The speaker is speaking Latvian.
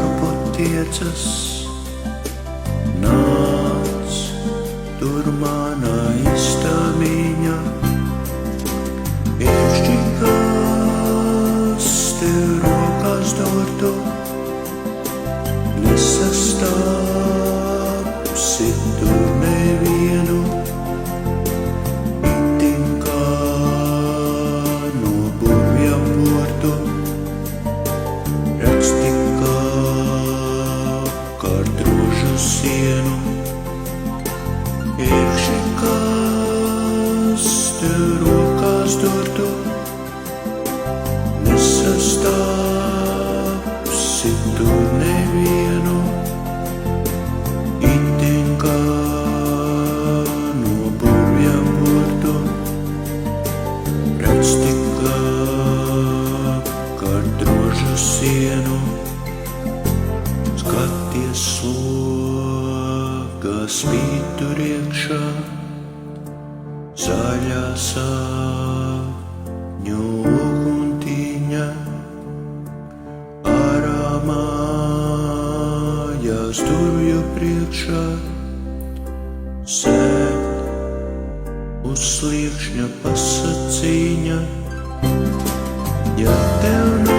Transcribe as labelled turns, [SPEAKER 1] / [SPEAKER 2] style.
[SPEAKER 1] varbūt tiecas. Nāc, tur manā istamiņā, iekšķīgās tev rokās dotu, nesastāpsi tur nevienu, itin kā no burvjām burtu, raksti kā drošu sienu, iekšķīgās tev rokās dotu, nesastāpsi tur nevienu, itin kā no burvjām burtu, redz tik kā drošu sienu, skaties sloga spīd tur iekšā, zaļā sapņu uguntiņa, ārā mājās durvju priekšā, sēd uz sliekšņa pasacīņa, ja tev